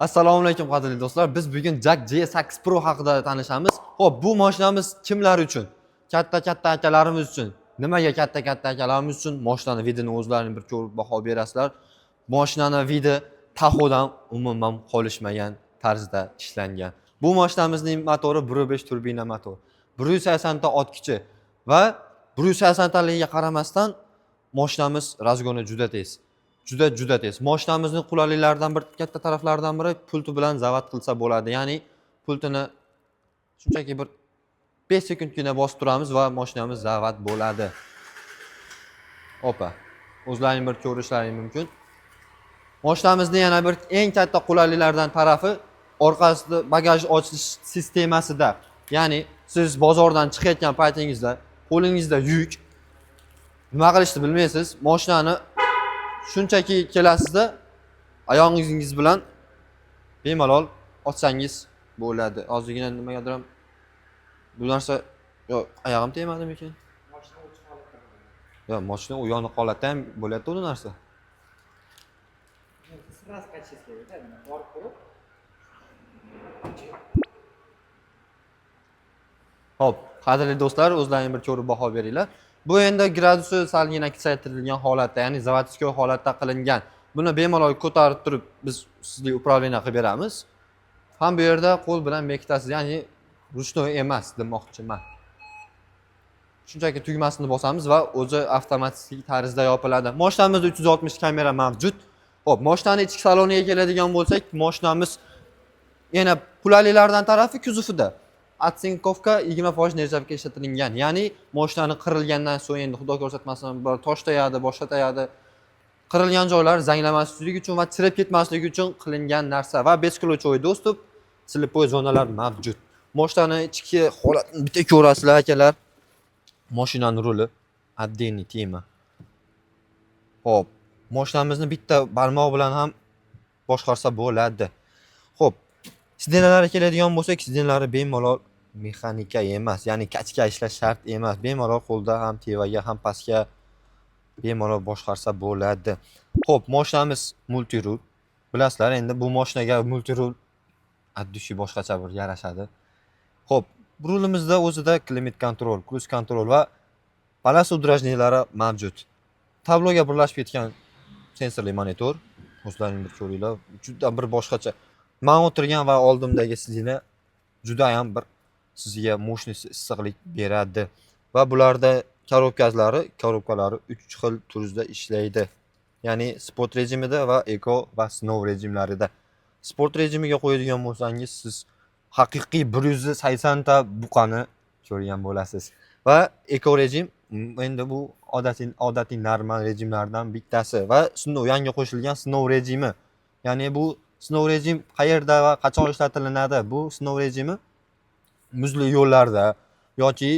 Assalomu alaykum qadrli do'stlar. Biz bugun Jack J8 Pro haqida tanishamiz. Xo'p, bu mashinamiz kimlar uchun? Katta akalarimiz uchun. Nimaga katta akalarimiz uchun? Mashinani vidini o'zlaring bir ko'rib baho berasizlar. Mashinani vidi Tahodan umuman qolishmagan tarzda ishlangan. Bu mashinamizning motori 1.5 turbina motor. 180 ta ot kuchi va 180 taligiga qaramasdan mashinamiz razgoni juda tez. Juda tez. Mashinamizning qulayliklaridan bir katta taraflaridan biri pulti bilan zavat qilsa bo'ladi. Ya'ni pultini shunchaki bir 5 sekundgina bosib turamiz va mashinamiz zavat bo'ladi. Opa. O'zlaring bir ko'rishlaring mumkin. Mashinamizning yana bir eng katta qulayliklaridan tarafi orqasida bagaj ochish sistemasida. Ya'ni siz bozordan chiqayotgan paytingizda qo'lingizda yuk nima qilishni bilmaysiz. Mashinani shunchaki kelasizda oyog'ingiz bilan bemalol ochsangiz bo'ladi. Hozirgina nimagadir ham bu narsa yo'q, oyog'im tegmadimi ekan? Mashina o'chiq holatda bo'ladi. Yo'q, mashina u yoniq holatda ham bo'lyapti bu narsa. Sraz kachesiz kerak-da, borib ko'rib. Xo'p, qadrli do'stlar, o'zlaring bir ko'rib baho beringlar. Bu endi gradusi salgina kichaytirilgan holatda, ya'ni zavodskiy holatda qilingan. Buni bemalol ko'tarib turib biz sizga upravleniya qilib beramiz. Ham bu yerda qo'l bilan bekitasiz, ya'ni ruchnoy emas demoqchiman. Shunchaki tugmasini bosamiz va o'zi avtomatik tarzda yopiladi. Mashinamizda 360 kamera mavjud. Xo'p, mashinaning ichki saloniga keladigan bo'lsak, mashinamiz yana qulayliklardan tarafi kuzovida. Atsinkovka 20% nержавка ishlatilgan. Ya'ni mashinani qirilgandan so'ng endi xudo ko'rsatmasin bir tosh tegadi, boshqa tegadi. Qirilgan joylar zanglamasligi uchun va chirib ketmasligi uchun qilingan narsa va бескулочёй доступ, слепой zonalar mavjud. Mashinani ichki holatini bitta ko'rasizlar akalar. Mashinaning ruli отдельный tema. Xo'p, mashinamizni bitta barmoq bilan ham boshqarsa bo'ladi. Xo'p, sidinalari keladigan bo'lsak, sidinalari bemalol mexanika emas, ya'ni kachka ishlash shart emas. Bemalol qo'lda ham tevaga ham pastga bemalol boshqarsa bo'ladi. Xo'p, mashinamiz multirul. Bilasizlar, endi bu mashinaga multirul addushi boshqacha bir yarashadi. Xo'p, rulimizda o'zida klimat kontrol, kruz kontrol va balas udrajnilari mavjud. Tabloga birlashib ketgan sensorli monitor. O'zlaring bir ko'ringlar, juda bir boshqacha. Men o'tirgan va oldimdagi sidina juda ham bir sizga mo'shnisi issiqlik beradi. Va bularda korobkalari 3 xil turzda ishlaydi. Ya'ni sport rejimida va eko va sinov rejimlarida. Sport rejimiga qo'yadigan bo'lsangiz, siz haqiqiy 180 ta buqani ko'rgan bo'lasiz. Va eko rejim endi bu odatiy normal rejimlardan bittasi va yangi qo'shilgan sinov rejimi. Ya'ni bu sinov rejim qayerda va qachon ishlatilinadi? Bu sinov rejimi muzli yo'llarda yoki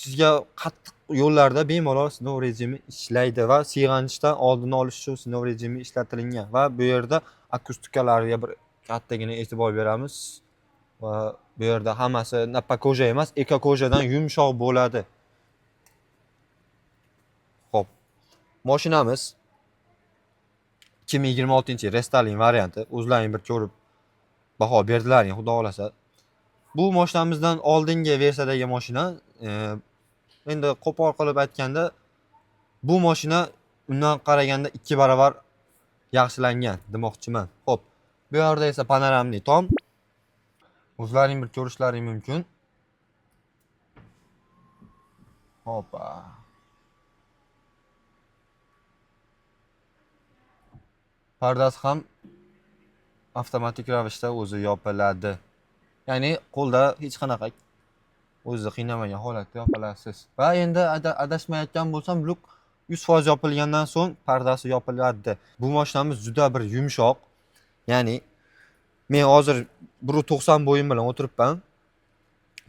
sizga qattiq yo'llarda bemalol sinov rejimi ishlaydi va siyg'anishdan oldini olish uchun sinov rejimi ishlatilgan va bu yerda akustikalariga bir kattagina e'tibor beramiz. Va bu yerda hammasi napakoja emas, ekokojadan yumshoq bo'ladi. Xo'p, mashinamiz 2026-yil restyling varianti. O'zlaring bir ko'rib baho berdilaring, xudo xolasa. Bu mashinamizdan oldingi versiyadagi mashina, endi qo'pol qilib aytganda, bu mashina undan qaraganda 2 barobar yaxshilangan demoqchiman. Xo'p, bu yerda esa panoramli tom. O'zlaring bir ko'rishlaring mumkin. Hoppa. Pardasi ham avtomatik ravishda o'zi yopiladi. Ya'ni qo'lda hech qanaqa o'zi qiynamagan holatda yopilasiz. Va endi adashmayotgan bo'lsam, luk 100% yopilgandan so'ng pardasi yopiladi. Bu mashinamiz juda bir yumshoq. Ya'ni men hozir 1.90 bo'yim bilan o'tiribman.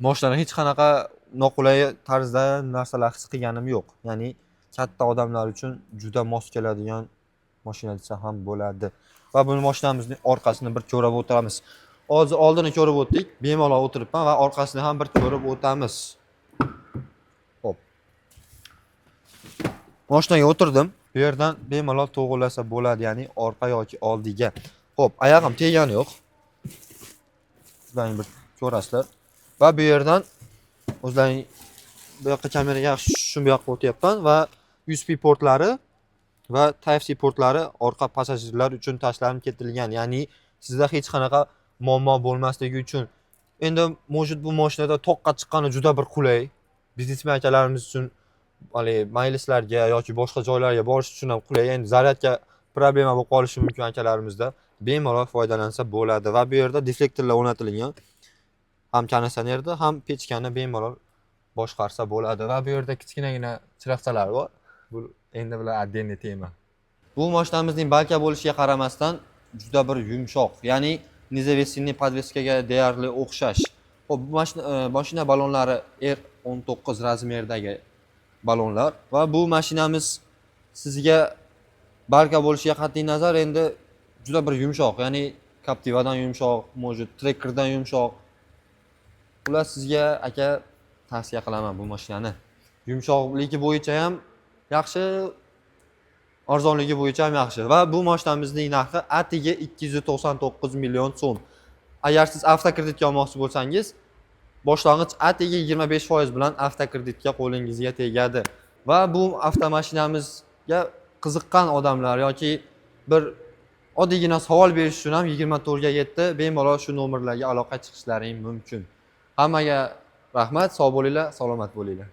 Mashinani hech qanaqa noqulay tarzda narsalar his qilganim yo'q. Ya'ni katta odamlar uchun juda mos keladigan mashina desa ham bo'ladi. Va bu mashinamizning orqasini bir ko'rib o'tiramiz. Hozir oldini ko'rib o'tdik, bemalol o'tiribman va orqasini ham bir ko'rib o'tamiz. Xo'p. Mashinaga o'tirdim. Bu yerdan bemalol to'g'rilasa bo'ladi, ya'ni orqa yoki oldiga. Xo'p, oyog'im tegani yo'q. Sizlarning bir ko'rasizlar. Va bu yerdan o'zlaring bu yoqqa kameraga yaxshi shu bu yoqqa o'tyapman va USB portlari va Type-C portlari orqa passajirlar uchun tashlanib ketilgan. Ya'ni sizda hech qanaqa muammo bo'lmasligi uchun. Endi mavjud bu mashinada toqqa chiqqani juda bir qulay. Biznesmen akalarimiz uchun maylislarga yoki boshqa joylarga borish uchun ham qulay. Endi zaryadga problema bo'lib qolishi mumkin akalarimizda. Bemalol foydalansa bo'ladi va bu yerda deflektorlar o'rnatilgan. Ham konditsionerda, ham pechkani bemalol boshqarsa bo'ladi va bu yerda kichkinagina chiroqchalar bor. Bu endi bular отдельный tema. Bu mashinamizning balka bo'lishiga qaramasdan juda bir yumshoq, ya'ni nizovesiniy podveskaga deyarli o'xshash. Xo'p, bu mashina balonlari R19 razmerdagi balonlar va bu mashinamiz sizga balka bo'lishiga qat'iy nazar endi juda bir yumshoq, ya'ni Captiva'dan yumshoq, mavjud Tracker'dan yumshoq. Ular sizga aka tavsiya qilaman bu mashinani. Yumshoqligi bo'yicha ham yaxshi, arzonligi bo'yicha ham yaxshi va bu mashinamizning narxi atiga 299 million so'm. Agar siz avtokreditga olmoqchi bo'lsangiz, boshlang'ich atiga 25% bilan avtokreditga qo'lingizga tegadi. Va bu avtomashinamizga qiziqqan odamlar yoki bir oddiygina savol berish uchun ham 24 ga 7 bemalol shu nomerlarga aloqa chiqishlaring mumkin. Hammaga rahmat, sog' bo'linglar, salomat bo'linglar.